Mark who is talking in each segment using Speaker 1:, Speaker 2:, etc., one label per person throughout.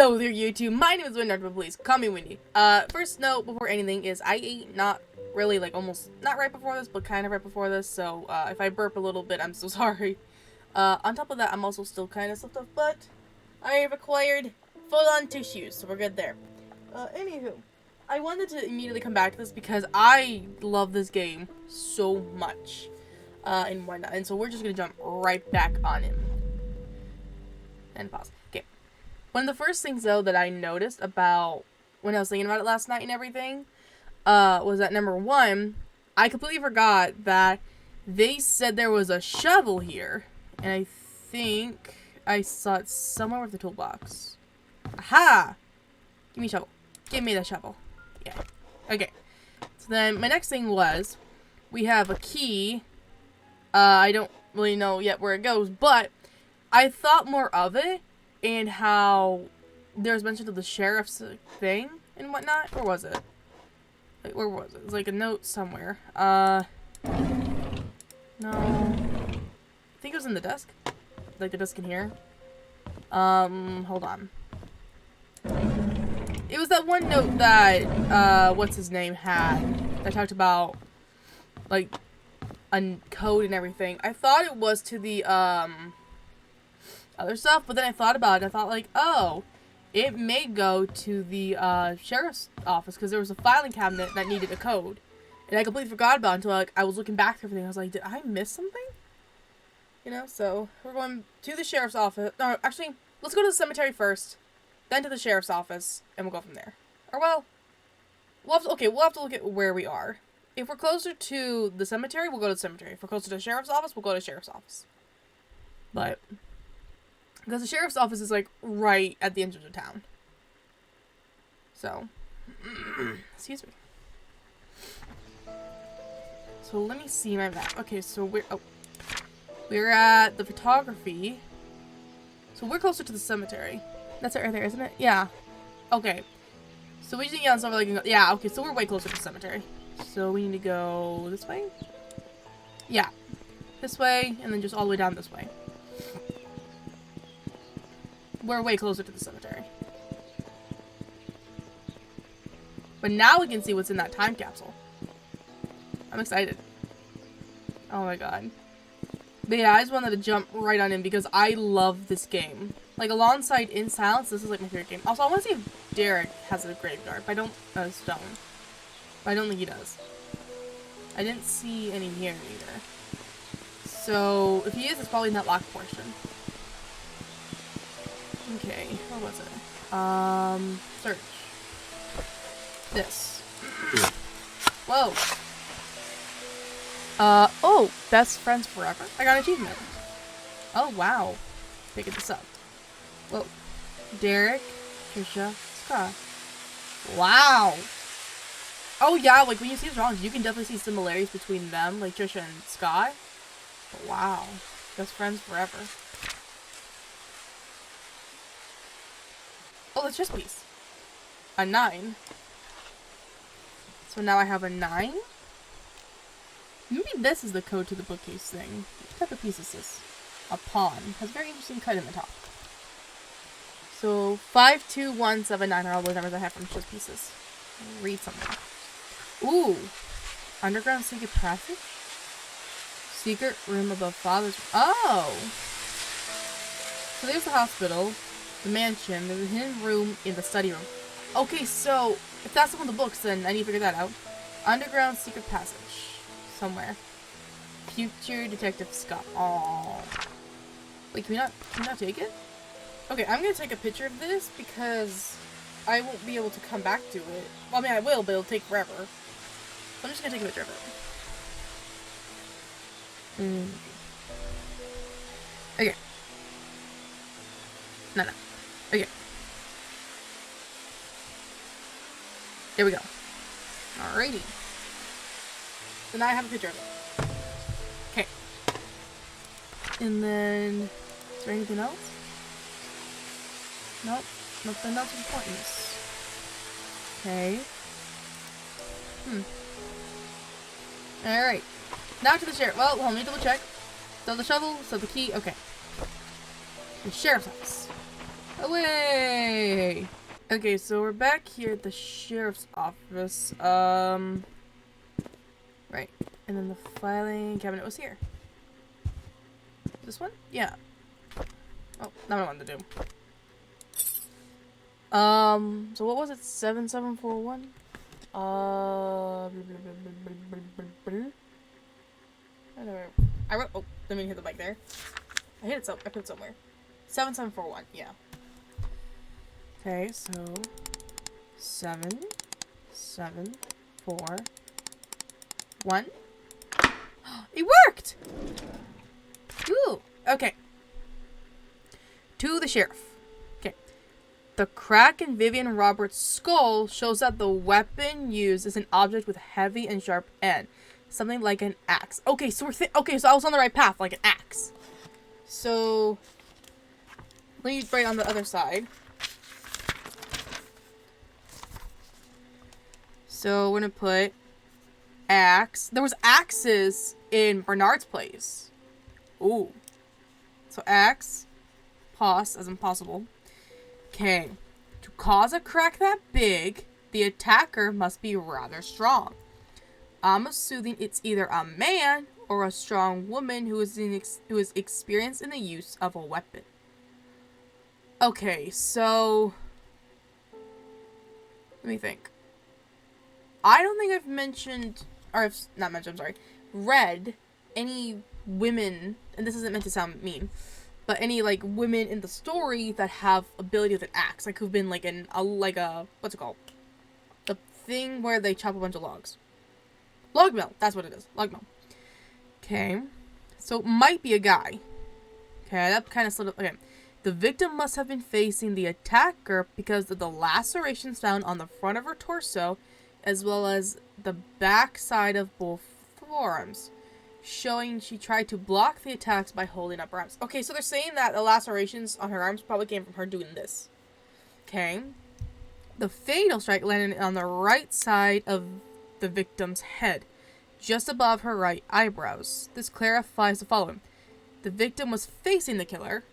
Speaker 1: Hello there, YouTube. My name is Vivian, but please call me Windy. First note before anything is I ate not really, like, almost not right before this, but kind of right before this. So if I burp a little bit, I'm so sorry. On top of that, I'm also still kind of stuffed up, but I have acquired full-on tissues, so we're good there. Anywho, I wanted to immediately come back to this because I love this game so much, and whatnot. And so we're just gonna jump right back on him. And pause. Okay. One of the first things, though, that I noticed about when I was thinking about it last night and everything, was that number one, I completely forgot that they said there was a shovel here, and I think I saw it somewhere with the toolbox. Aha! Give me a shovel. Give me the shovel. Yeah. Okay. So then my next thing was, we have a key. I don't really know yet where it goes, but I thought more of it and how there's mention of the sheriff's thing and whatnot. Where was it? Like, where was it? It was like a note somewhere. No. I think it was in the desk. Like the desk in here. Hold on. It was that one note that, what's his name had that talked about, like, a code and everything. I thought it was to the, other stuff, but then I thought about it. I thought, like, oh, it may go to the, sheriff's office, because there was a filing cabinet that needed a code. And I completely forgot about it until, like, I was looking back through everything. I was like, did I miss something? You know, so we're going to the sheriff's office. No, actually, let's go to the cemetery first, then to the sheriff's office, and we'll go from there. Or, well, we'll have to look at where we are. If we're closer to the cemetery, we'll go to the cemetery. If we're closer to the sheriff's office, we'll go to the sheriff's office. But, because the sheriff's office is, like, right at the entrance of town. So, excuse me. So, let me see my map. Okay, so we're at the photography. So, we're closer to the cemetery. That's it right there, isn't it? Yeah. Okay. So, we just need to get on somewhere like, yeah, okay, so we're way closer to the cemetery. So, we need to go this way? Yeah. This way, and then just all the way down this way. We're way closer to the cemetery. But now we can see what's in that time capsule. I'm excited. Oh my god. But yeah, I just wanted to jump right on in because I love this game. Like, alongside In Silence, this is like my favorite game. Also, I want to see if Derek has a graveyard. But I don't, stone. But I don't think he does. I didn't see any here either. So, if he is, it's probably in that locked portion. Okay, where was it? Search. This. Whoa. Oh, best friends forever? I got an achievement. Oh, wow. Picking this up. Whoa. Derek, Trisha, Scott. Wow. Oh, yeah, like, when you see the drawings, you can definitely see similarities between them, like Trisha and Scott. But wow. Best friends forever. Oh, the chess piece. A 9. So now I have a 9. Maybe this is the code to the bookcase thing. What type of piece is this? A pawn. Has a very interesting cut in the top. So 52179 are all those numbers I have from chess pieces. Read something. Ooh. Underground secret passage? Secret room above father's. Oh! So there's the hospital. The mansion. There's a hidden room in the study room. Okay, so if that's one of the books, then I need to figure that out. Underground secret passage. Somewhere. Future Detective Scott. Aww. Wait, can we not take it? Okay, I'm gonna take a picture of this because I won't be able to come back to it. Well, I mean, I will, but it'll take forever. So I'm just gonna take a picture of it. Okay. No. Okay. There we go. Alrighty. So now I have a picture of it. Okay. And then, is there anything else? Nope. Nothing else of importance. Okay. Alright. Now to the sheriff. Well, let me double check. So the shovel, so the key, okay. The sheriff's office. Away! Okay, so we're back here at the sheriff's office. Right. And then the filing cabinet was here. This one? Yeah. Oh, not what I wanted to do. So what was it? 7741? I wrote, oh, let me hit the mic there. I hit it so, I put it somewhere. 7741, yeah. Okay, so 7, 7, 4, 1. It worked! Ooh, okay. To the sheriff. Okay. The crack in Vivian Roberts' skull shows that the weapon used is an object with heavy and sharp end. Something like an axe. Okay, so okay, so I was on the right path, like an axe. So let me write on the other side. So we're gonna put axe. There was axes in Bernard's place. Ooh. So axe. Pos, as impossible. Okay. To cause a crack that big, the attacker must be rather strong. I'm assuming it's either a man or a strong woman who is experienced in the use of a weapon. Okay, so let me think. I don't think I've mentioned, or I've not mentioned, I'm sorry, read any women, and this isn't meant to sound mean, but any, like, women in the story that have ability with an axe, like, who've been, like, in a, like a, what's it called? The thing where they chop a bunch of logs. Log mill, that's what it is. Log mill. Okay. So, it might be a guy. Okay, that kind of slid up. Okay. The victim must have been facing the attacker because of the lacerations found on the front of her torso, as well as the back side of both forearms, showing she tried to block the attacks by holding up her arms. Okay, so they're saying that the lacerations on her arms probably came from her doing this. Okay. The fatal strike landed on the right side of the victim's head, just above her right eyebrows. This clarifies the following. The victim was facing the killer,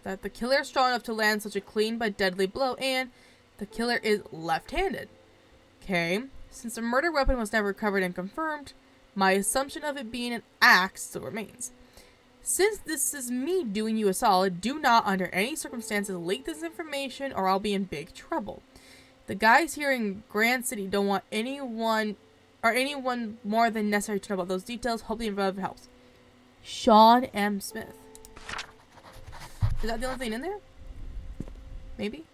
Speaker 1: that the killer is strong enough to land such a clean but deadly blow, and the killer is left-handed. Okay, since the murder weapon was never recovered and confirmed, my assumption of it being an axe still remains. Since this is me doing you a solid, do not under any circumstances leak this information or I'll be in big trouble. The guys here in Grand City don't want anyone more than necessary to know about those details. Hope the above helps. Sean M. Smith. Is that the only thing in there? Maybe?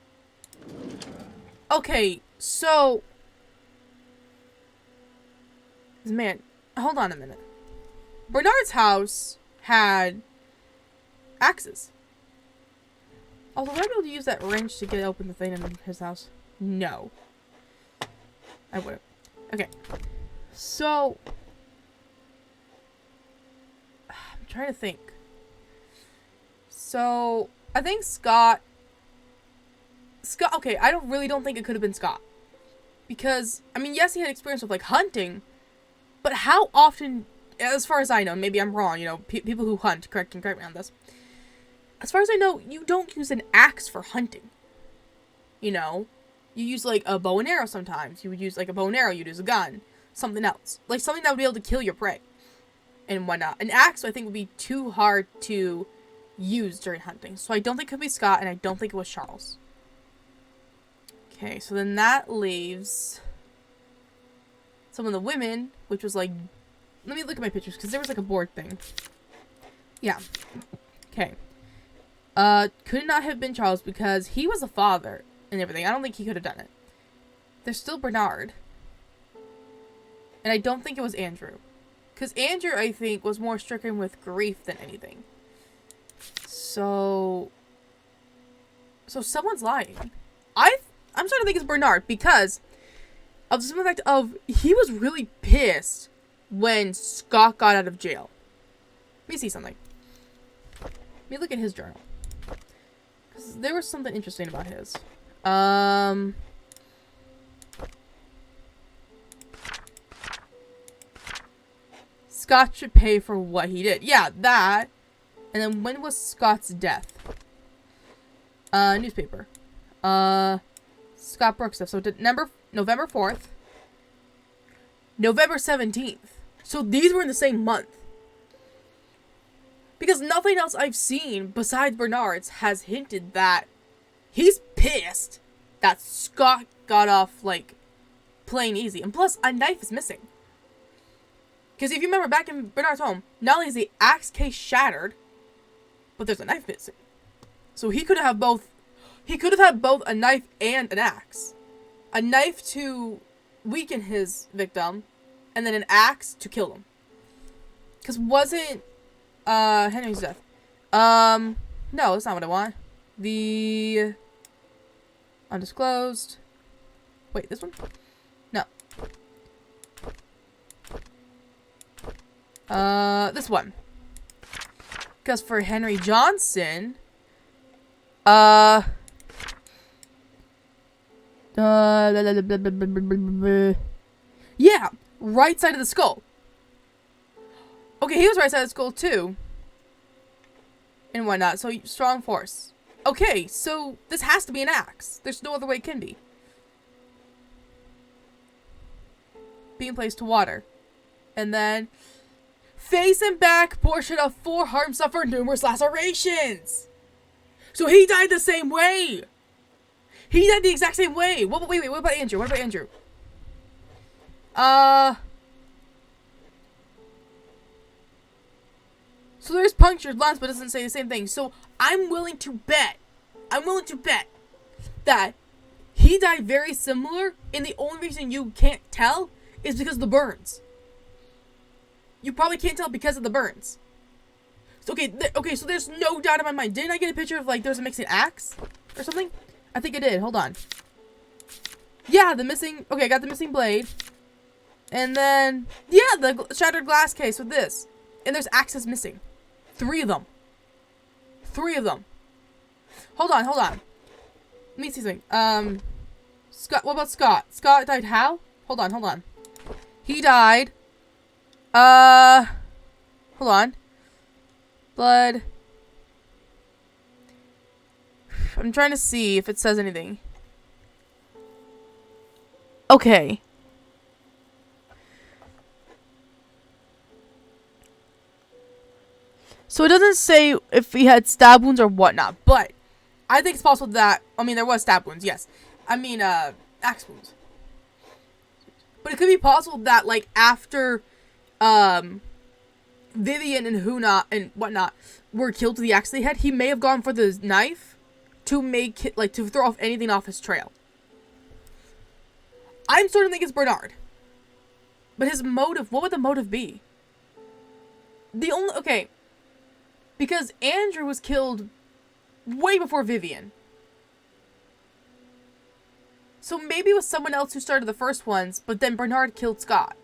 Speaker 1: Okay, so man, hold on a minute. Bernard's house had axes. Although would I be able to use that wrench to get open the thing in his house? No. I wouldn't. Okay. So I'm trying to think. So I think Scott, okay, I don't think it could have been Scott. Because, I mean, yes, he had experience with, like, hunting, but how often, as far as I know, maybe I'm wrong, you know, people who hunt, correct me on this. As far as I know, you don't use an axe for hunting. You know? You use, like, a bow and arrow sometimes. You would use, like, a bow and arrow, you'd use a gun. Something else. Like, something that would be able to kill your prey. And whatnot. An axe, I think, would be too hard to use during hunting. So I don't think it could be Scott, and I don't think it was Charles. Okay, so then that leaves some of the women, which was like, let me look at my pictures, because there was like a board thing. Yeah. Okay. Could not have been Charles because he was a father and everything. I don't think he could have done it. There's still Bernard. And I don't think it was Andrew. Because Andrew, I think, was more stricken with grief than anything. So someone's lying. I'm starting to think it's Bernard because of the simple fact of he was really pissed when Scott got out of jail. Let me see something. Let me look at his journal. Because there was something interesting about his. Scott should pay for what he did. Yeah, that. And then when was Scott's death? Newspaper. Scott Brooks stuff. So November 4th, November 17th. So these were in the same month. Because nothing else I've seen besides Bernard's has hinted that he's pissed that Scott got off, like, playing easy. And plus, a knife is missing. Because if you remember back in Bernard's home, not only is the axe case shattered, but there's a knife missing. So he could have both. He could have had both a knife and an axe. A knife to weaken his victim, and then an axe to kill him. Because wasn't Henry's death? No, that's not what I want. The undisclosed. Wait, this one? No. This one. Because for Henry Johnson, yeah, right side of the skull. Okay, he was right side of the skull too. And whatnot, so strong force. Okay, so this has to be an axe. There's no other way it can be. Being placed to water. And then face and back portion of forearm suffered numerous lacerations. So he died the same way. He died the exact same way. Wait, what about Andrew? What about Andrew? So there's punctured lungs, but it doesn't say the same thing. So I'm willing to bet that he died very similar, and the only reason you can't tell is because of the burns. You probably can't tell because of the burns. So, okay, so there's no doubt in my mind. Didn't I get a picture of, like, there's a missing axe or something? I think I did. Hold on. Yeah, the missing... Okay, I got the missing blade. And then... Yeah, the shattered glass case with this. And there's axes missing. 3 of them. 3 of them. Hold on. Let me see something. Scott... What about Scott? Scott died how? Hold on. He died... Hold on. Blood. I'm trying to see if it says anything. Okay. So it doesn't say if he had stab wounds or whatnot, but I think it's possible that, I mean, there was stab wounds, yes. I mean, axe wounds. But it could be possible that, like, after, Vivian and Huna and whatnot were killed to the axe they had, he may have gone for the knife to make it, like, to throw off anything off his trail. I'm starting to think it's Bernard. But his motive, what would the motive be? Okay. Because Andrew was killed way before Vivian. So maybe it was someone else who started the first ones, but then Bernard killed Scott.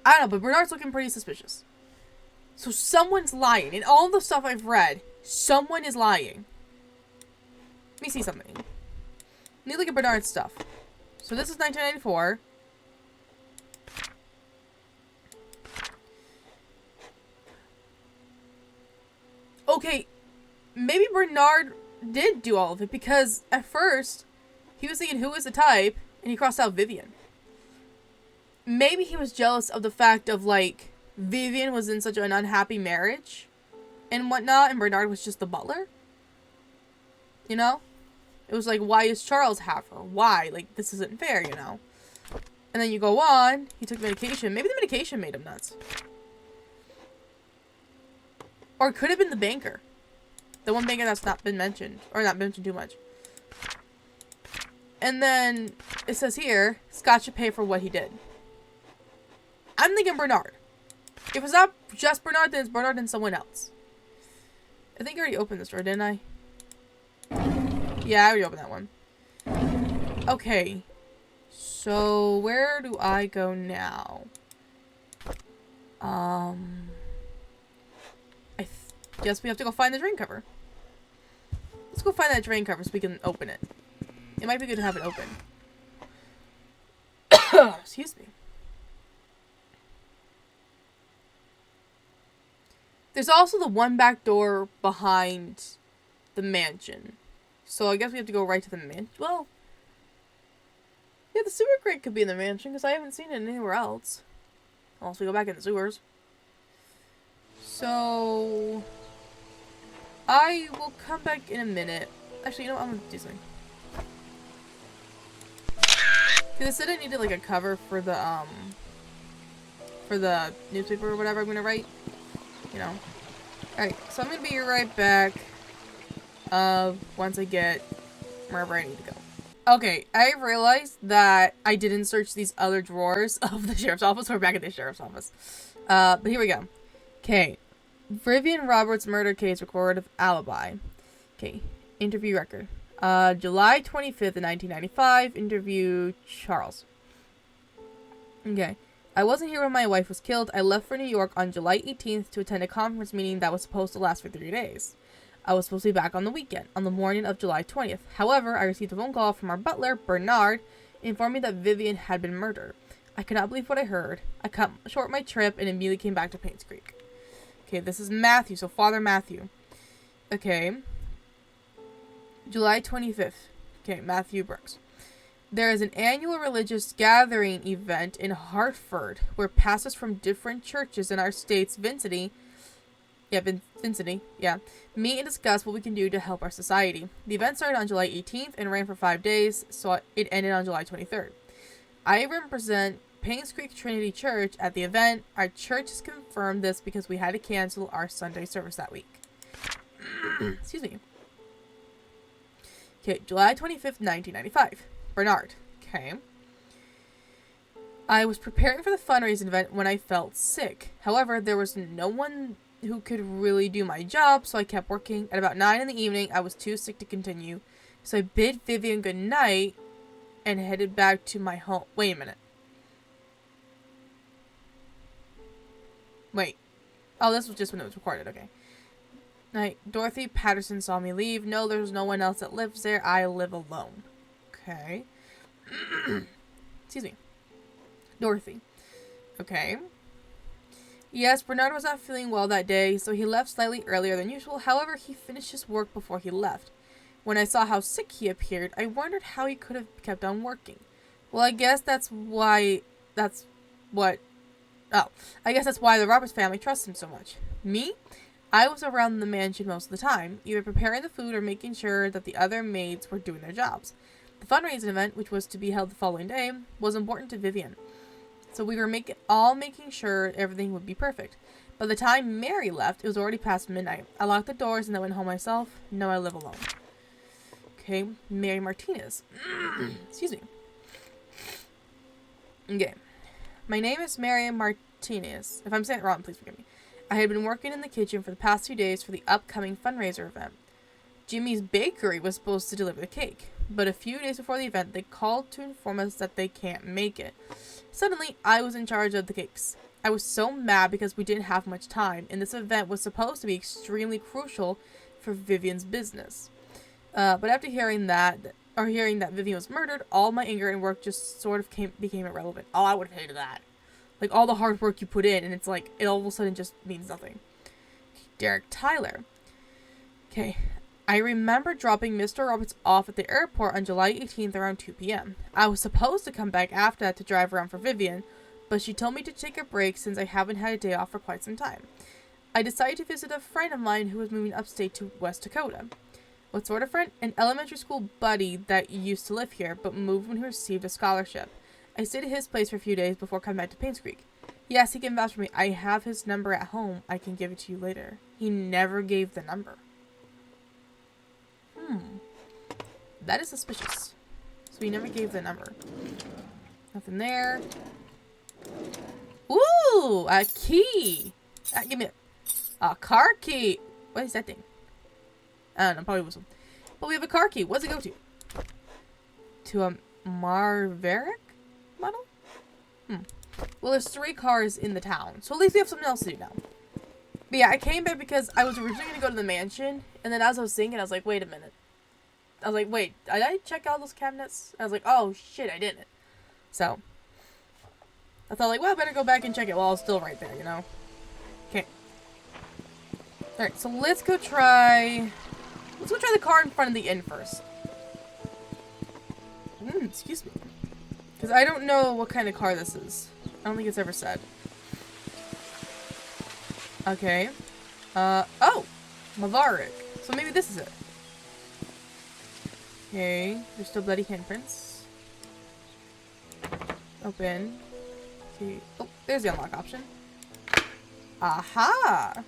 Speaker 1: I don't know, but Bernard's looking pretty suspicious. So someone's lying. In all the stuff I've read, someone is lying. Let me see something. Let me look at Bernard's stuff. So this is 1994. Okay, maybe Bernard did do all of it, because at first, he was thinking who is the type, and he crossed out Vivian. Maybe he was jealous of the fact of, like, Vivian was in such an unhappy marriage and whatnot, and Bernard was just the butler. You know? It was like, why is Charles have her? Why? Like, this isn't fair, you know? And then you go on, he took medication. Maybe the medication made him nuts. Or it could have been the banker. The one banker that's not been mentioned. Or not mentioned too much. And then, it says here, Scott should pay for what he did. I'm thinking Bernard. If it's not just Bernard, then it's Bernard and someone else. I think I already opened this door, didn't I? Yeah, I already opened that one. Okay. So, where do I go now? I guess we have to go find the drain cover. Let's go find that drain cover so we can open it. It might be good to have it open. Excuse me. There's also the one back door behind the mansion. So I guess we have to go right to the mansion. Well, yeah, the sewer crate could be in the mansion because I haven't seen it anywhere else. Unless we go back in the sewers. So I will come back in a minute. Actually, you know what? I'm gonna do something. Because I said I needed like a cover for the newspaper or whatever I'm gonna write. You know. Alright, so I'm gonna be right back. Once I get wherever I need to go. Okay, I realized that I didn't search these other drawers of the sheriff's office. We're back at the sheriff's office. But here we go. Okay. Vivian Roberts murder case record of alibi. Okay. Interview record. July 25th, 1995. Interview Charles. Okay. I wasn't here when my wife was killed. I left for New York on July 18th to attend a conference meeting that was supposed to last for 3 days. I was supposed to be back on the weekend, on the morning of July 20th. However, I received a phone call from our butler, Bernard, informing me that Vivian had been murdered. I could not believe what I heard. I cut short my trip and immediately came back to Painscreek. Okay, this is Matthew, so Father Matthew. Okay. July 25th. Okay, Matthew Brooks. There is an annual religious gathering event in Hartford where pastors from different churches in our state's vicinity meet and discuss what we can do to help our society. The event started on July 18th and ran for 5 days, so it ended on July 23rd. I represent Painscreek Trinity Church at the event. Our church has confirmed this because we had to cancel our Sunday service that week. Excuse me. Okay, July 25th, 1995. Bernard. Okay. I was preparing for the fundraising event when I felt sick. However, there was no one who could really do my job, so I kept working. At about 9 in the evening, I was too sick to continue, so I bid Vivian good night and headed back to my home. Wait a minute. Wait. Oh, this was just when it was recorded. Okay. Night. Dorothy Patterson saw me leave. No, there's no one else that lives there. I live alone. Okay. Excuse me. Dorothy. Okay. Yes, Bernard was not feeling well that day, so he left slightly earlier than usual. However, he finished his work before he left. When I saw how sick he appeared, I wondered how he could have kept on working. Well, I guess that's why the Roberts family trusts him so much. Me? I was around the mansion most of the time, either preparing the food or making sure that the other maids were doing their jobs. The fundraising event, which was to be held the following day, was important to Vivian. So we were making sure everything would be perfect. By the time Mary left, it was already past midnight. I locked the doors and then went home myself. No, I live alone. Okay, Mary Martinez. Excuse me. Okay. My name is Mary Martinez. If I'm saying it wrong, please forgive me. I had been working in the kitchen for the past 2 days for the upcoming fundraiser event. Jimmy's Bakery was supposed to deliver the cake, but a few days before the event, they called to inform us that they can't make it. Suddenly, I was in charge of the cakes. I was so mad because we didn't have much time, and this event was supposed to be extremely crucial for Vivian's business. But after hearing that Vivian was murdered, all my anger and work just sort of became irrelevant. Oh, I would have hated that. Like, all the hard work you put in, and it's like, it all of a sudden just means nothing. Derek Tyler. Okay. I remember dropping Mr. Roberts off at the airport on July 18th around 2 p.m. I was supposed to come back after that to drive around for Vivian, but she told me to take a break since I haven't had a day off for quite some time. I decided to visit a friend of mine who was moving upstate to West Dakota. What sort of friend? An elementary school buddy that used to live here, but moved when he received a scholarship. I stayed at his place for a few days before coming back to Painscreek. Yes, he can vouch for me. I have his number at home. I can give it to you later. He never gave the number. That is suspicious. So he never gave the number. Nothing there. Ooh, a key. Give me a car key. What is that thing? I don't know, probably whistle. But we have a car key. What's it go to? To a Marverick model? Well, there's 3 cars in the town. So at least we have something else to do now. But yeah, I came back because I was originally going to go to the mansion. And then as I was thinking, I was like, wait a minute. I was like, wait, did I check out those cabinets? I was like, oh shit, I didn't. So, I thought like, well, I better go back and check it while it's still right there, you know? Okay. Alright, so let's go try Let's go try the car in front of the inn first. Excuse me. Because I don't know what kind of car this is. I don't think it's ever said. Okay. Oh! Maverick. So maybe this is it. Okay. There's still bloody handprints. Open. Okay. Oh, there's the unlock option. Aha!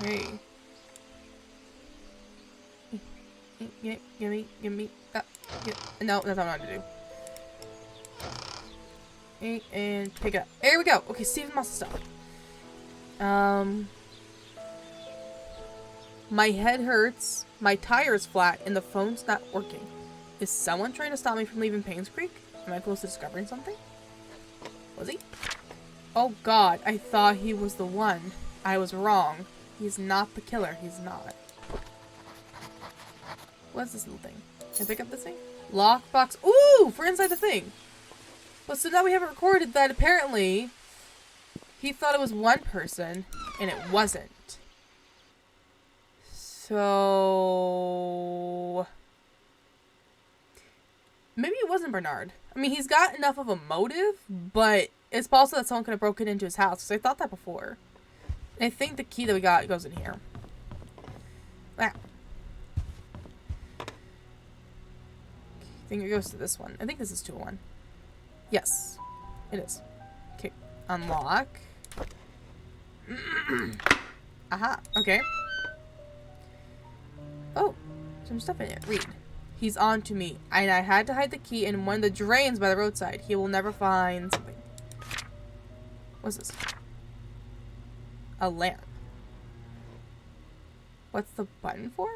Speaker 1: Okay. Give me. No, that's not what I want to do. Okay, and pick it up. There we go. Okay, Steven must stop. My head hurts, my tire's flat, and the phone's not working. Is someone trying to stop me from leaving Painscreek? Am I close to discovering something? Was he? Oh god, I thought he was the one. I was wrong. He's not the killer. He's not. What's this little thing? Can I pick up this thing? Lockbox. Ooh! For inside the thing! But so now we haven't recorded that apparently he thought it was one person, and it wasn't. So... maybe it wasn't Bernard. I mean, he's got enough of a motive, but it's possible that someone could have broken into his house, because I thought that before. And I think the key that we got goes in here. Ah. I think it goes to this one. I think this is 201. Yes, it is. Okay, unlock. Aha, okay. Oh, some stuff in it. Read. He's on to me, and I had to hide the key in one of the drains by the roadside. He will never find something. What's this? A lamp. What's the button for?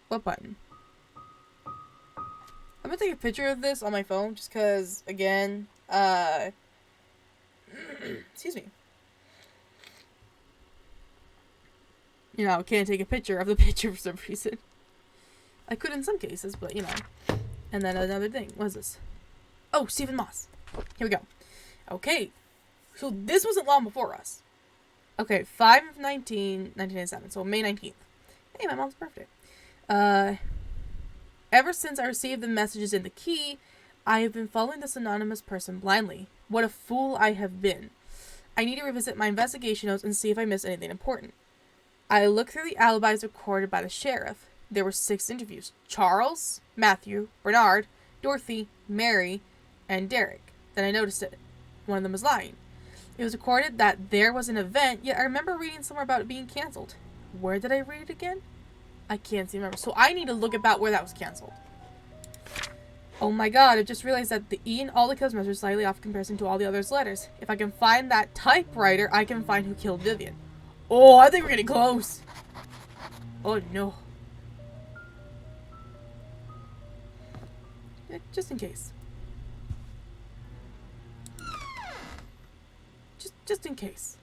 Speaker 1: What button? I'm gonna take a picture of this on my phone just because, again, excuse me. You know, I can't take a picture of the picture for some reason. I could in some cases, but you know. And then another thing. What is this? Oh, Stephen Moss. Here we go. Okay. So this wasn't long before us. Okay, 5/19/1997. So May 19th. Hey, my mom's birthday. Ever since I received the messages in the key, I have been following this anonymous person blindly. What a fool I have been. I need to revisit my investigation notes and see if I missed anything important. I looked through the alibis recorded by the sheriff. There were 6 interviews. Charles, Matthew, Bernard, Dorothy, Mary, and Derek. Then I noticed it. One of them was lying. It was recorded that there was an event, yet I remember reading somewhere about it being cancelled. Where did I read it again? I can't remember. So I need to look about where that was cancelled. Oh my god, I just realized that the E in all the kills are slightly off in comparison to all the others' letters. If I can find that typewriter, I can find who killed Vivian. Oh, I think we're getting close. Oh no. Just in case. Just in case.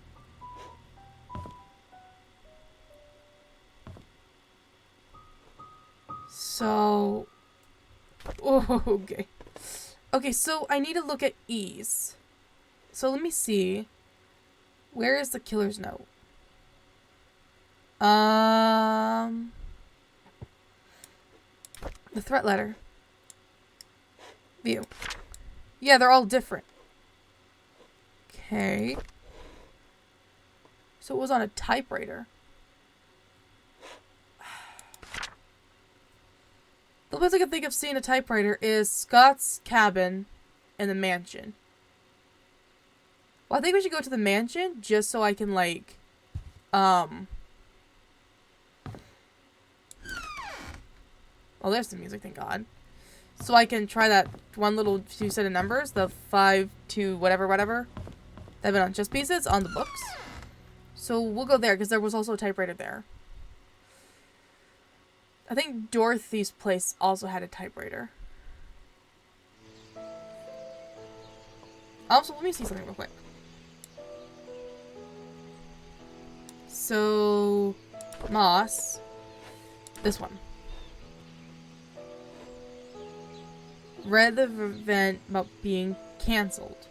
Speaker 1: So, oh, okay. Okay, so I need to look at E's. So let me see. Where is the killer's note? The threat letter. View. Yeah, they're all different. Okay. So it was on a typewriter. The best I can think of seeing a typewriter is Scott's cabin in the mansion. Well, I think we should go to the mansion just so I can, like, oh, there's the music, thank God. So I can try that one little few set of numbers, the 5 to whatever, that have been on chess pieces on the books. So we'll go there because there was also a typewriter there. I think Dorothy's place also had a typewriter. Also, let me see something real quick. So, Moss. This one. Read the event about being cancelled.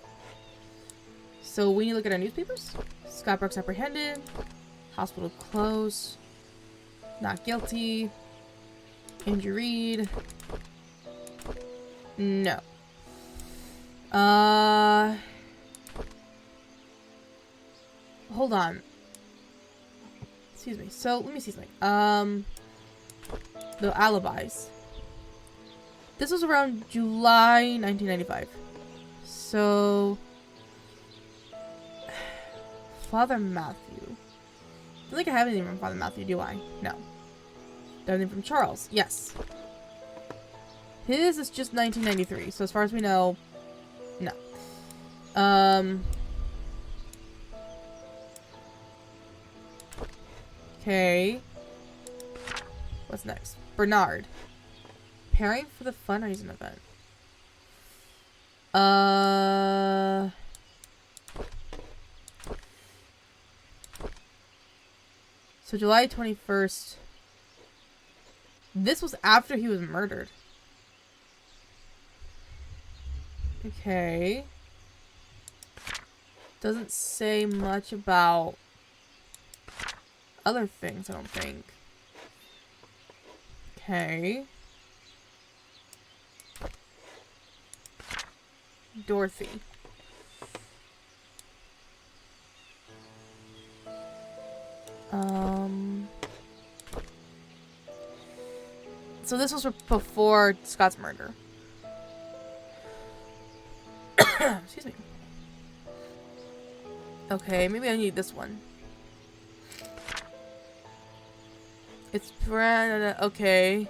Speaker 1: So we need to look at our newspapers? Scott Brooks apprehended. Hospital closed. Not guilty. Andrew Reed. No. Hold on. Excuse me. So, let me see something. The alibis. This was around July 1995. So... Father Matthew. I don't think I have anything from Father Matthew, do I? No. Do I have anything from Charles? Yes. His is just 1993, so as far as we know, no. Okay. What's next? Bernard. Preparing for the fundraising event. So July 21st. This was after he was murdered. Okay. Doesn't say much about other things, I don't think. Okay. Dorothy. So this was before Scott's murder. Excuse me. Okay, maybe I need this one. It's brand. Okay.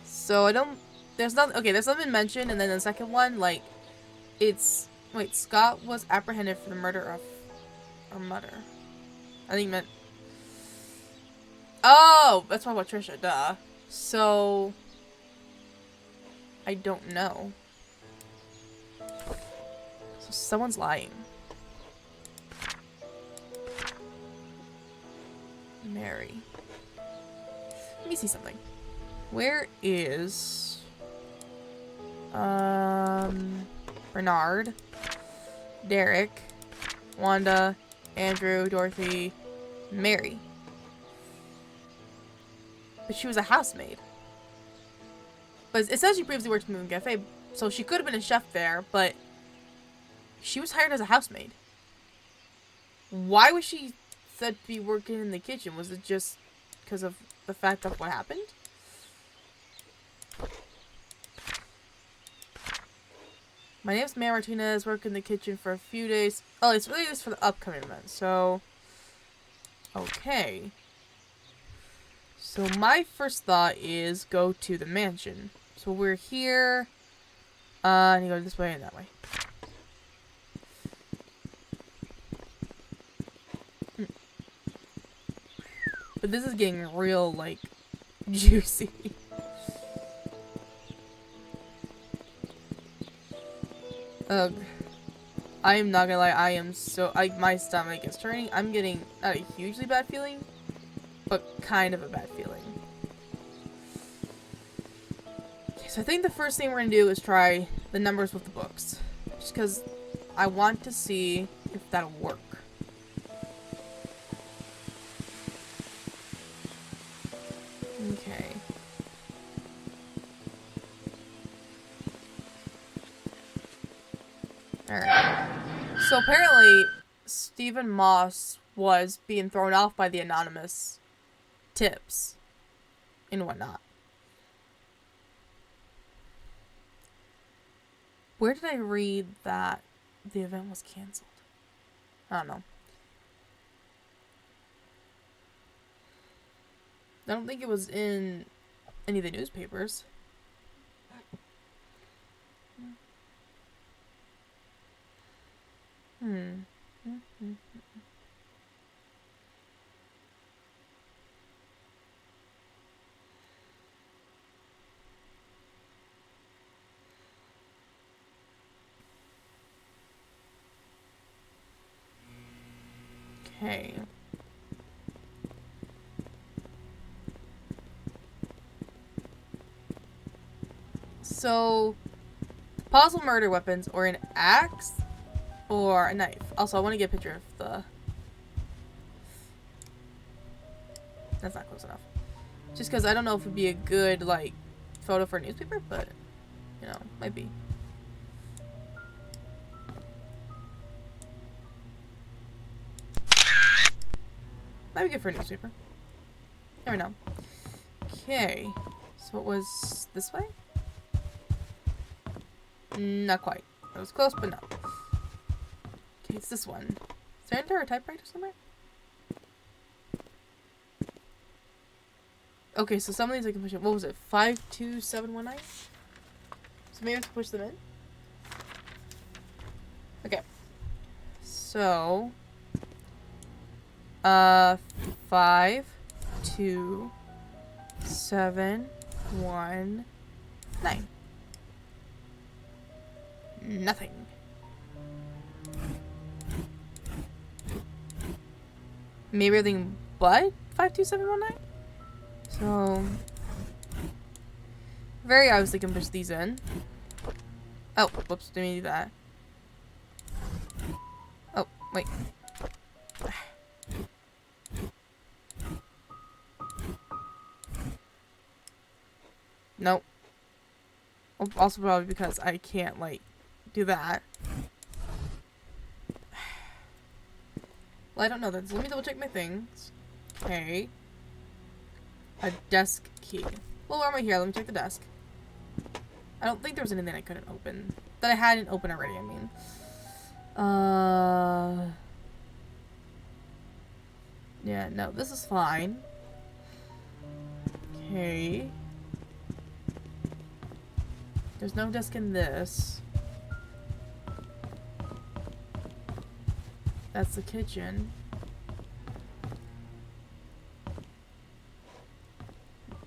Speaker 1: So I don't. There's not. Okay, there's nothing mentioned, and then the second one, like, it's. Wait, Scott was apprehended for the murder of our mother. I think meant. Oh, that's why about Trisha. Duh. So I don't know. So someone's lying. Mary. Let me see something. Where is Bernard, Derek, Wanda, Andrew, Dorothy, Mary? But she was a housemaid. But it says she previously worked in the cafe, so she could have been a chef there, but she was hired as a housemaid. Why was she said to be working in the kitchen? Was it just because of the fact of what happened? My name's Mary Martinez. Work in the kitchen for a few days. Oh, it's really just for the upcoming event. So, okay. So my first thought is go to the mansion. So we're here. And you go this way and that way. But this is getting real, like, juicy. Ugh. I am not gonna lie, I am so... my stomach is turning. I'm getting not a hugely bad feeling, but kind of a bad feeling. Okay, so I think the first thing we're gonna do is try the numbers with the books. Just because I want to see if that'll work. Okay. Alright. So apparently, Stephen Moss was being thrown off by the anonymous tips and whatnot. Where did I read that the event was canceled? I don't know. I don't think it was in any of the newspapers. Okay. So, possible murder weapons or an axe or a knife. Also, I want to get a picture of That's not close enough. Just because I don't know if it'd be a good, like, photo for a newspaper, but, you know, might be. Might be good for a newspaper. Never know. Okay. So it was this way? Not quite. It was close, but no. Okay, it's this one. Is there a typewriter somewhere? Okay, so some of these I can push in. What was it? 52719? So maybe I have to push them in? Okay. So 5 2 7 1 9. Nothing. Maybe everything but 52719? So very obviously can push these in. Oh, whoops, didn't mean to do that. Oh, wait. Nope. Also probably because I can't, like, do that. Well, I don't know then. So let me double check my things. Okay. A desk key. Well, while I'm here, let me check the desk. I don't think there was anything I couldn't open. That I hadn't opened already, I mean. Yeah, no, this is fine. Okay. There's no desk in this. That's the kitchen.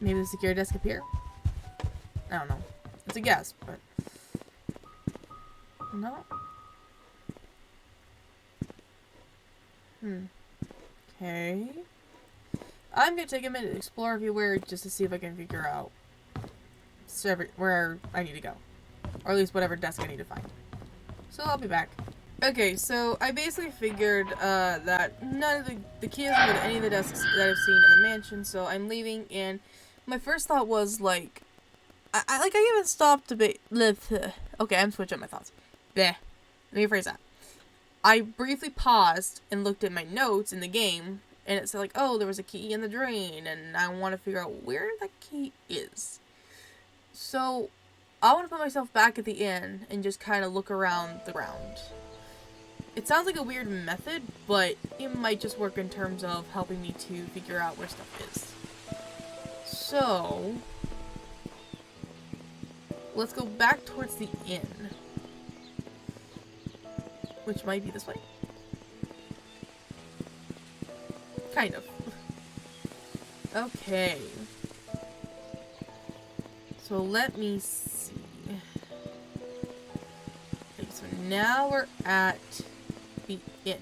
Speaker 1: Maybe the security desk up here? I don't know. It's a guess, but... No? Okay. I'm gonna take a minute to explore everywhere just to see if I can figure out where I need to go. Or at least whatever desk I need to find. So I'll be back. Okay, so I basically figured that none of the key doesn't go to any of the desks that I've seen in the mansion, so I'm leaving, and my first thought was, like, I even stopped to okay, I'm switching up my thoughts. Bleh. Let me rephrase that. I briefly paused and looked at my notes in the game, and it said, like, oh, there was a key in the drain, and I want to figure out where that key is. So, I want to put myself back at the inn and just kind of look around the ground. It sounds like a weird method, but it might just work in terms of helping me to figure out where stuff is. So, let's go back towards the inn. Which might be this way. Kind of. Okay. So let me see. Okay, so now we're at the inn.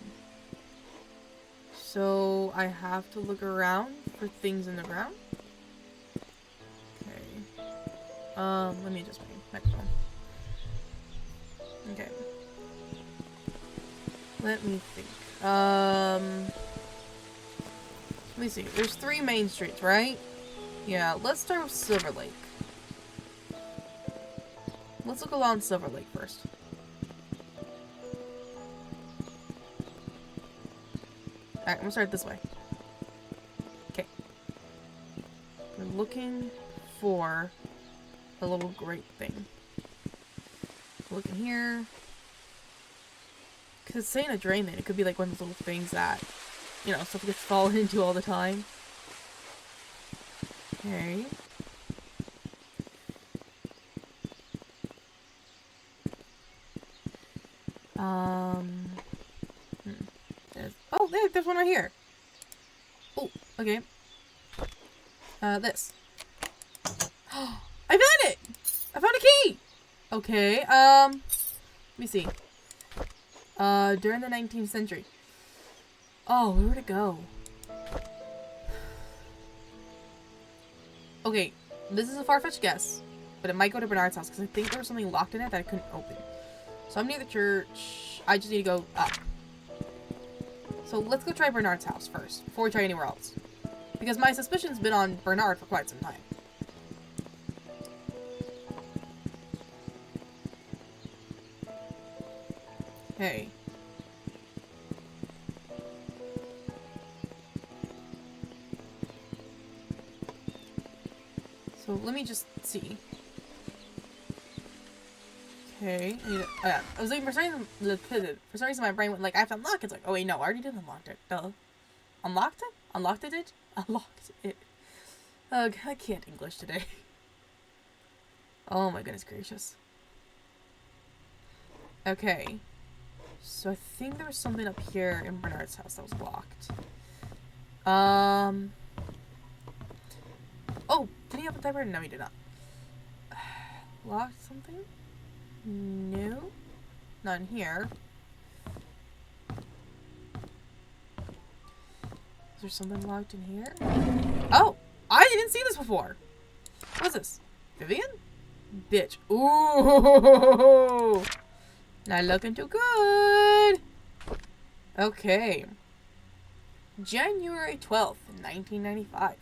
Speaker 1: So I have to look around for things in the ground. Okay. Let me adjust my microphone. Okay. Let me think. Let me see. There's 3 main streets, right? Yeah, let's start with Silver Lake. Let's look along Silver Lake first. Alright, I'm gonna start this way. Okay. We're looking for a little grate thing. Looking here. Because it's saying a drain thing. It could be like one of those little things that, you know, stuff gets fallen into all the time. Okay. Oh, there's one right here. Oh, okay. This. I found it! I found a key! Okay, let me see. During the 19th century. Oh, where'd it go? Okay, this is a far-fetched guess, but it might go to Bernard's house, because I think there was something locked in it that I couldn't open. So I'm near the church. I just need to go up. So let's go try Bernard's house first, before we try anywhere else. Because my suspicion's been on Bernard for quite some time. Okay. So let me just see. Okay. I was like, for some reason my brain went like, I have to unlock it. It's like, oh wait, no, I already did unlock it. Duh. Unlocked it? Unlocked it? Unlocked it. Ugh, I can't English today. Oh my goodness gracious. Okay. So I think there was something up here in Bernard's house that was locked. Oh, did he have a typewriter? No, he did not. Locked something? No. Not in here. Is there something locked in here? Oh! I didn't see this before! What's this? Vivian? Bitch. Ooh! Not looking too good! Okay. January 12th, 1995.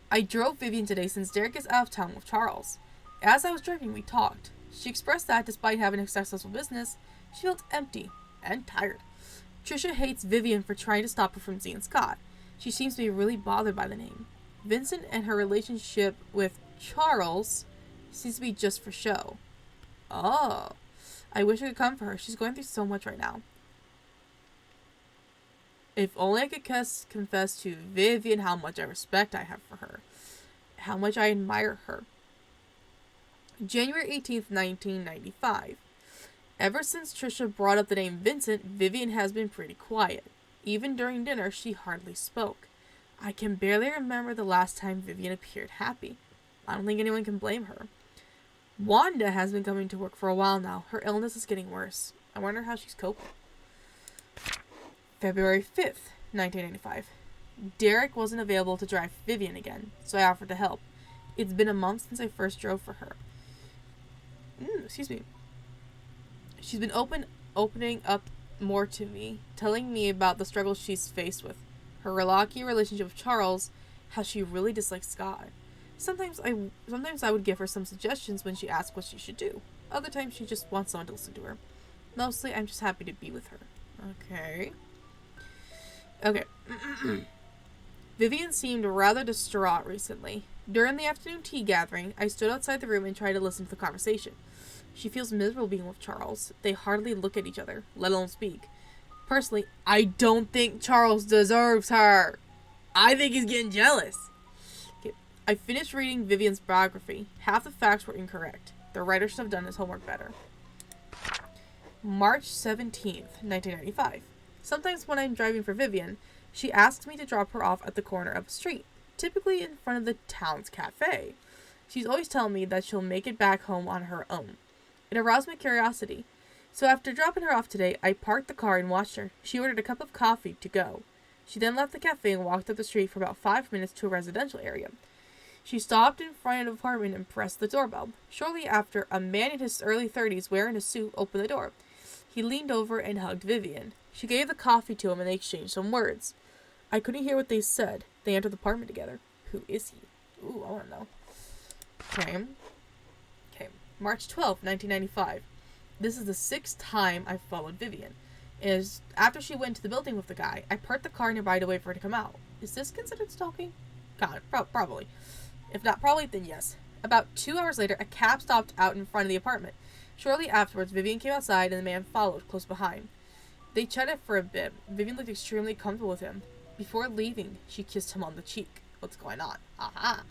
Speaker 1: I drove Vivian today since Derek is out of town with Charles. As I was driving, we talked. She expressed that, despite having a successful business, she felt empty and tired. Trisha hates Vivian for trying to stop her from seeing Scott. She seems to be really bothered by the name. Vincent and her relationship with Charles seems to be just for show. Oh. I wish I could come for her. She's going through so much right now. If only I could confess to Vivian how much I respect I have for her. How much I admire her. January 18th, 1995. Ever since Trisha brought up the name Vincent, Vivian has been pretty quiet. Even during dinner, she hardly spoke. I can barely remember the last time Vivian appeared happy. I don't think anyone can blame her. Wanda has been coming to work for a while now. Her illness is getting worse. I wonder how she's coping. February 5th, 1995. Derek wasn't available to drive Vivian again, so I offered to help. It's been a month since I first drove for her. Excuse me. She's been opening up more to me, telling me about the struggles she's faced with. Her rocky relationship with Charles, how she really dislikes Scott. Sometimes I would give her some suggestions when she asked what she should do. Other times she just wants someone to listen to her. Mostly I'm just happy to be with her. Okay. Vivian seemed rather distraught recently. During the afternoon tea gathering, I stood outside the room and tried to listen to the conversation. She feels miserable being with Charles. They hardly look at each other, let alone speak. Personally, I don't think Charles deserves her. I think he's getting jealous. Okay. I finished reading Vivian's biography. Half the facts were incorrect. The writer should have done his homework better. March 17th, 1995. Sometimes when I'm driving for Vivian, she asks me to drop her off at the corner of a street, typically in front of the town's cafe. She's always telling me that she'll make it back home on her own. It aroused my curiosity. So after dropping her off today, I parked the car and watched her. She ordered a cup of coffee to go. She then left the cafe and walked up the street for about 5 minutes to a residential area. She stopped in front of an apartment and pressed the doorbell. Shortly after, a man in his early 30s wearing a suit opened the door. He leaned over and hugged Vivian. She gave the coffee to him and they exchanged some words. I couldn't hear what they said. They entered the apartment together. Who is he? Ooh, I want to know. Okay. March 12th, 1995. This is the 6th time I've followed Vivian. After she went to the building with the guy, I parked the car nearby to wait for her to come out. Is this considered stalking? God, probably. If not probably, then yes. About 2 hours later, a cab stopped out in front of the apartment. Shortly afterwards, Vivian came outside and the man followed, close behind. They chatted for a bit. Vivian looked extremely comfortable with him. Before leaving, she kissed him on the cheek. What's going on? Aha!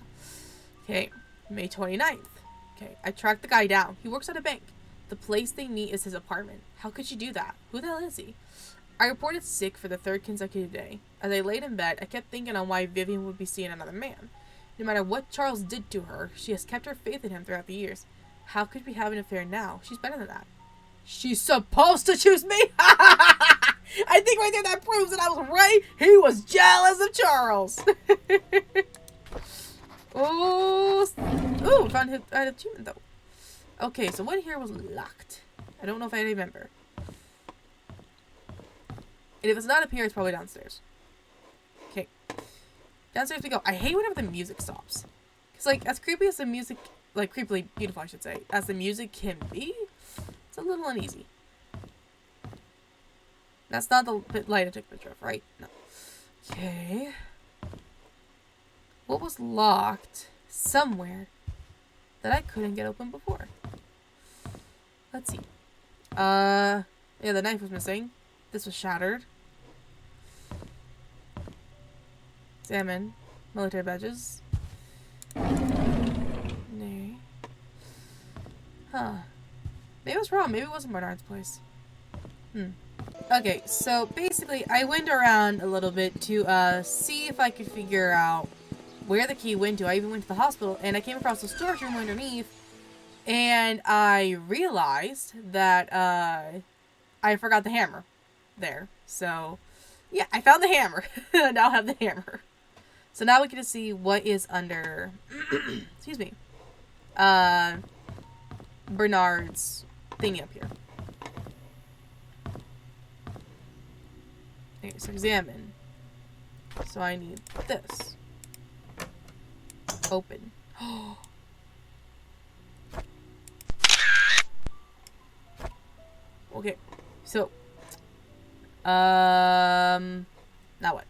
Speaker 1: Okay, May 29th. Okay, I tracked the guy down. He works at a bank. The place they meet is his apartment. How could she do that? Who the hell is he? I reported sick for the 3rd consecutive day. As I laid in bed, I kept thinking on why Vivian would be seeing another man. No matter what Charles did to her, she has kept her faith in him throughout the years. How could we have an affair now? She's better than that. She's supposed to choose me? I think right there that proves that I was right. He was jealous of Charles. Oh, found an achievement though. Okay, so one here was locked. I don't know if I remember. And if it's not up here, it's probably downstairs. Okay. Downstairs we go. I hate whenever the music stops. Because, like, as creepy as the music... Like, creepily beautiful, I should say. As the music can be, it's a little uneasy. That's not the light I took a picture of, right? No. Okay. What was locked somewhere that I couldn't get open before? Let's see. Yeah, the knife was missing. This was shattered. Examine. Military badges. Nay. Huh. Maybe I was wrong. Maybe it wasn't Bernard's place. Okay, so basically I went around a little bit to see if I could figure out where the key went to. I even went to the hospital and I came across the storage room underneath and I realized that I forgot the hammer there. So yeah, I found the hammer. Now I have the hammer. So now we get to see what is under excuse me. Bernard's thingy up here. Okay, so examine. So I need this. Open. Okay, so now what?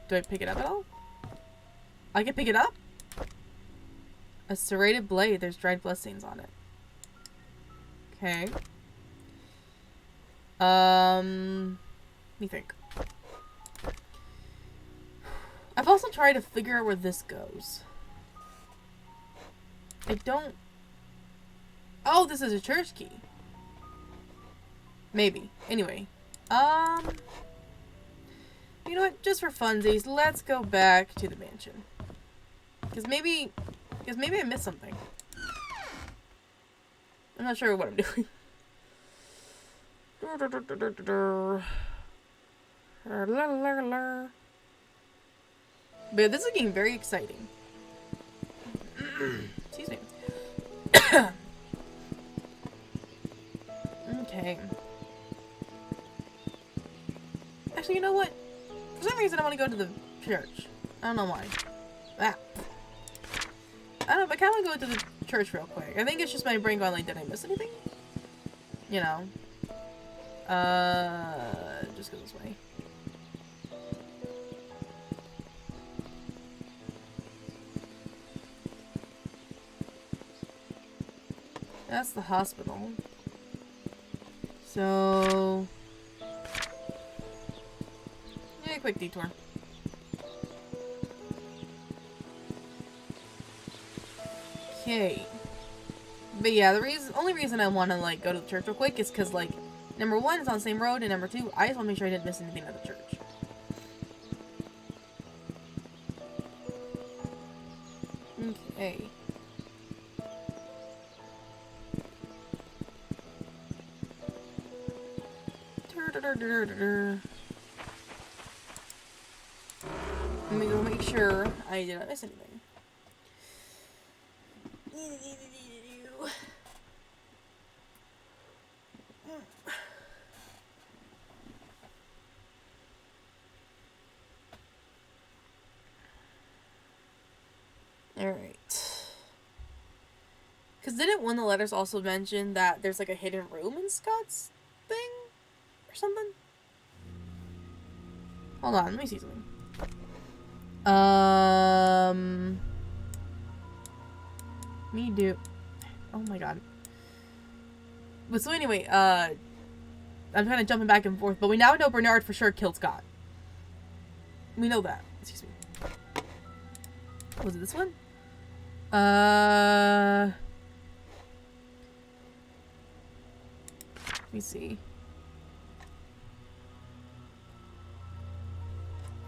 Speaker 1: Do I pick it up at all? I can pick it up? A serrated blade. There's dried bloodstains on it. Okay. Let me think. I've also tried to figure out where this goes. I don't... Oh, this is a church key. Maybe. Anyway. You know what? Just for funsies, let's go back to the mansion. Because maybe I missed something. I'm not sure what I'm doing. But this is getting very exciting. Excuse me. Okay. Actually, you know what? For some reason I want to go to the church. I don't know why. Ah. I don't know, but I kind of want to go to the church real quick. I think it's just my brain going like, did I miss anything? You know. Just go this way. That's the hospital. So... yeah, quick detour. Okay. But yeah, the only reason I want to, like, go to the church real quick is because, like, number one, it's on the same road, and number two, I just want to make sure I didn't miss anything at the church. Okay. Let me go make sure I did not miss anything. Alright. Because didn't one of the letters also mention that there's like a hidden room in Scott's thing? Or something? Hold on, let me see something. Me do. Oh my god. But so anyway, I'm kind of jumping back and forth, but we now know Bernard for sure killed Scott. We know that. Excuse me. Was it this one? Let me see.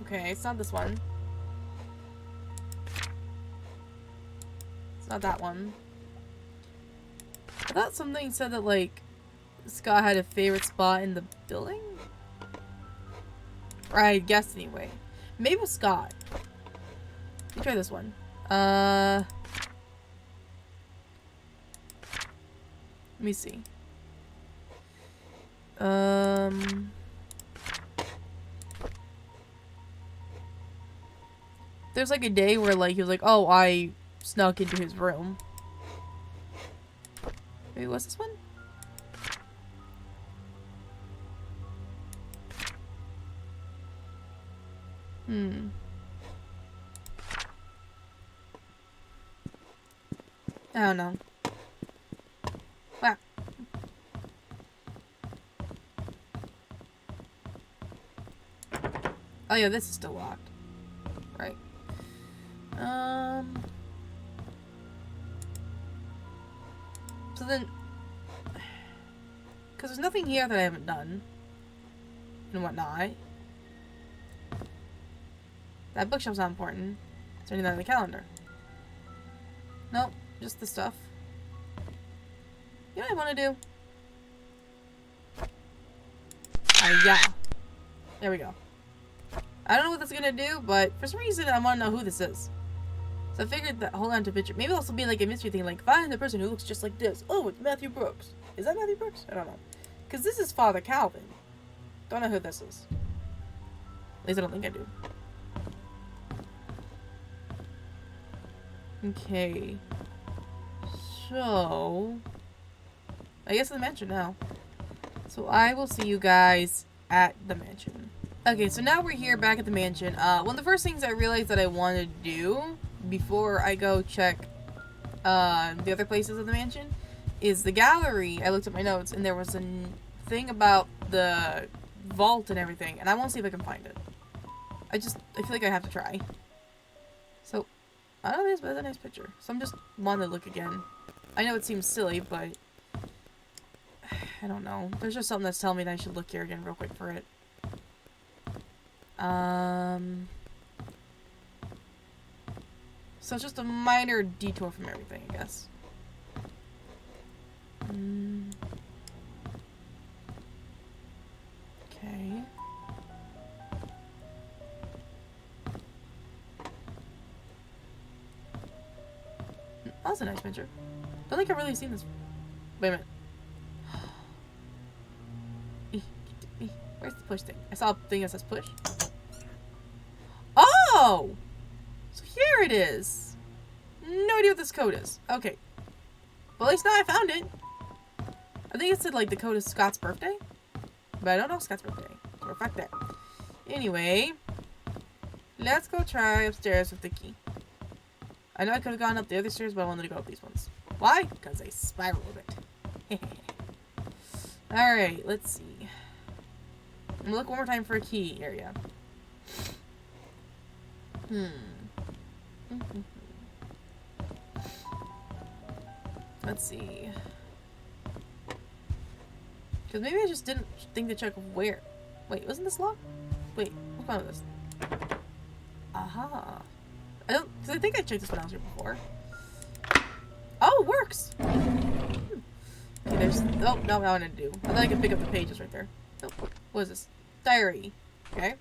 Speaker 1: Okay, it's not this one. It's not that one. I thought something said that, like, Scott had a favorite spot in the building? Or I guessed anyway. Maybe it was Scott. Let me try this one. Let me see. There's like a day where like he was like, oh, I snuck into his room. Wait, what's this one? I don't know. Wow. Oh yeah, this is still locked. Right. So then... Because there's nothing here that I haven't done. And whatnot. That bookshelf's not important. Is there anything on the calendar? Nope. Just the stuff. You know what I want to do? Yeah. There we go. I don't know what that's gonna do, but for some reason I want to know who this is. So I figured that, hold on to picture. Maybe this will be like a mystery thing, like find the person who looks just like this. Oh, it's Matthew Brooks. Is that Matthew Brooks? I don't know. Because this is Father Calvin. Don't know who this is. At least I don't think I do. Okay. So... I guess the mansion now. So I will see you guys at the mansion. Okay, so now we're here back at the mansion. One of the first things I realized that I want to do before I go check the other places of the mansion is the gallery. I looked at my notes and there was a thing about the vault and everything, and I want to see if I can find it. I feel like I have to try. So, I don't know, that's a nice picture. So I'm just wanting to look again. I know it seems silly, but I don't know. There's just something that's telling me that I should look here again real quick for it. So it's just a minor detour from everything, I guess. Okay. That's a nice picture. Don't think I've really seen this. Wait a minute. Where's the push thing? I saw a thing that says push. Oh! So here it is. No idea what this code is. Okay. Well, at least now I found it. I think it said, like, the code is Scott's birthday. But I don't know Scott's birthday. So fuck that. Anyway. Let's go try upstairs with the key. I know I could have gone up the other stairs, but I wanted to go up these ones. Why? Because they spiral a bit. Alright, let's see. I'm gonna look one more time for a key area. Let's see. Because maybe I just didn't think to check where. Wait, wasn't this locked? Wait, what's wrong with this? Aha. Because I think I checked this when I was here before. Oh, it works! Okay, there's... Oh, no, I want to do. I thought I could pick up the pages right there. Oh, what is this? Diary. Okay.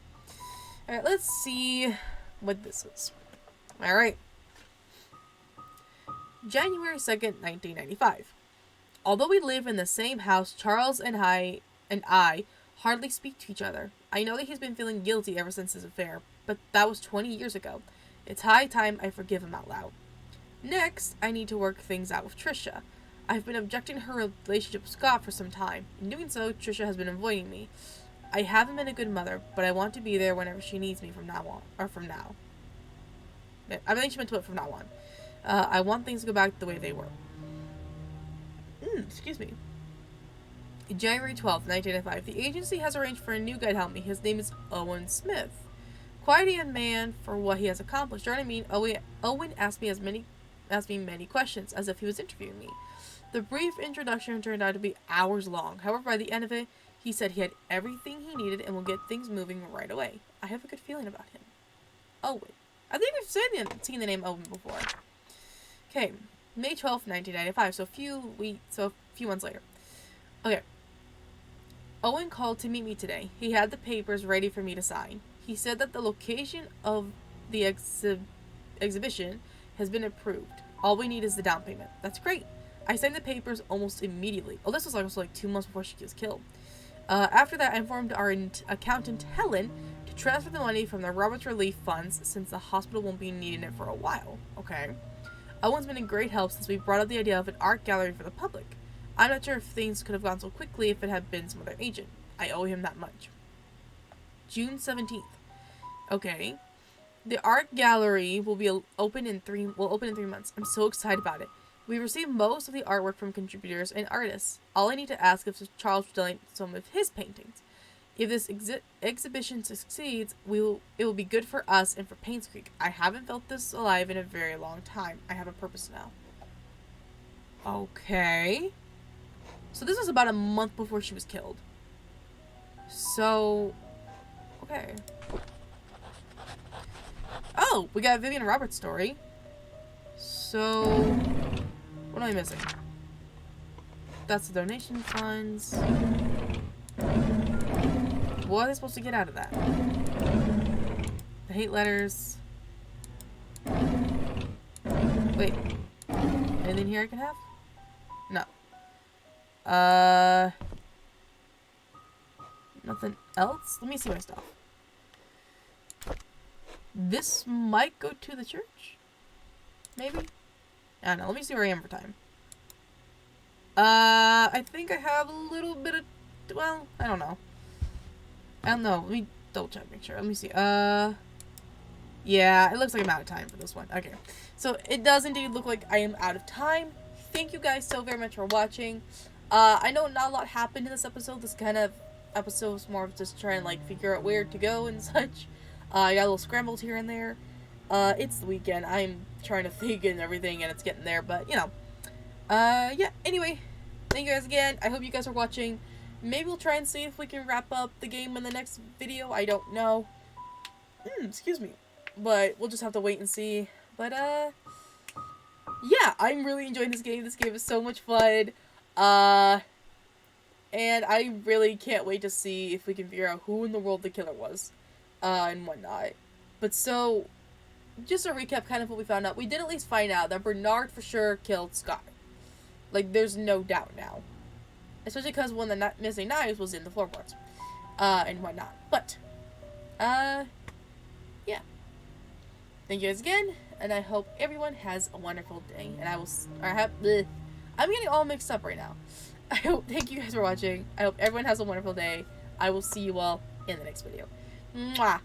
Speaker 1: Alright, let's see what this is. Alright. January 2nd, 1995. Although we live in the same house, Charles and I hardly speak to each other. I know that he's been feeling guilty ever since his affair, but that was 20 years ago. It's high time I forgive him out loud. Next, I need to work things out with Trisha. I've been objecting to her relationship with Scott for some time. In doing so, Trisha has been avoiding me. I haven't been a good mother, but I want to be there whenever she needs me from now on. Or from now. I think she meant to put from now on. I want things to go back the way they were. Excuse me. January 12th, 1995. The agency has arranged for a new guy to help me. His name is Owen Smith. Quite a young man for what he has accomplished. During a meeting, Owen asked me many questions, as if he was interviewing me. The brief introduction turned out to be hours long. However, by the end of it, he said he had everything he needed and will get things moving right away. I have a good feeling about him. Owen. I think we've seen the name Owen before. Okay, May 12th, 1995. So a few months later. Okay. Owen called to meet me today. He had the papers ready for me to sign. He said that the location of the exhibition has been approved. All we need is the down payment. That's great. I signed the papers almost immediately. Oh, this was also like 2 months before she was killed. After that, I informed our accountant, Helen, to to transfer the money from the Roberts Relief Funds since the hospital won't be needing it for a while. Okay. Owen's been a great help since we brought up the idea of an art gallery for the public. I'm not sure if things could have gone so quickly if it had been some other agent. I owe him that much. June 17th. Okay. The art gallery will open in 3 months. I'm so excited about it. We received most of the artwork from contributors and artists. All I need to ask is if Charles will donate some of his paintings. If this exhibition succeeds, it will be good for us and for Painscreek. I haven't felt this alive in a very long time. I have a purpose now. Okay. So this was about a month before she was killed. So, okay. Oh, we got a Vivian Roberts story. So, what am I missing? That's the donation funds. What are they supposed to get out of that? The hate letters. Wait. Anything here I can have? No. Nothing else? Let me see my stuff. This might go to the church? Maybe? I don't know. Let me see where I am for time. I think I have a little bit of... Well, I don't know. I don't know. Let me double check, make sure. Let me see. Yeah, it looks like I'm out of time for this one. Okay. So, it does indeed look like I am out of time. Thank you guys so very much for watching. I know not a lot happened in this episode. This kind of episode was more of just trying to, like, figure out where to go and such. I got a little scrambled here and there. It's the weekend. I'm trying to think and everything, and it's getting there, but, you know. Yeah, anyway. Thank you guys again. I hope you guys are watching. Maybe we'll try and see if we can wrap up the game in the next video. I don't know. Excuse me. But we'll just have to wait and see. But, yeah, I'm really enjoying this game. This game is so much fun. And I really can't wait to see if we can figure out who in the world the killer was. And whatnot. But so, just to recap kind of what we found out. We did at least find out that Bernard for sure killed Scott. Like, there's no doubt now. Especially because one of the missing knives was in the floorboards. And whatnot. But, yeah. Thank you guys again, and I hope everyone has a wonderful day. And I'm getting all mixed up right now. Thank you guys for watching. I hope everyone has a wonderful day. I will see you all in the next video. Mwah!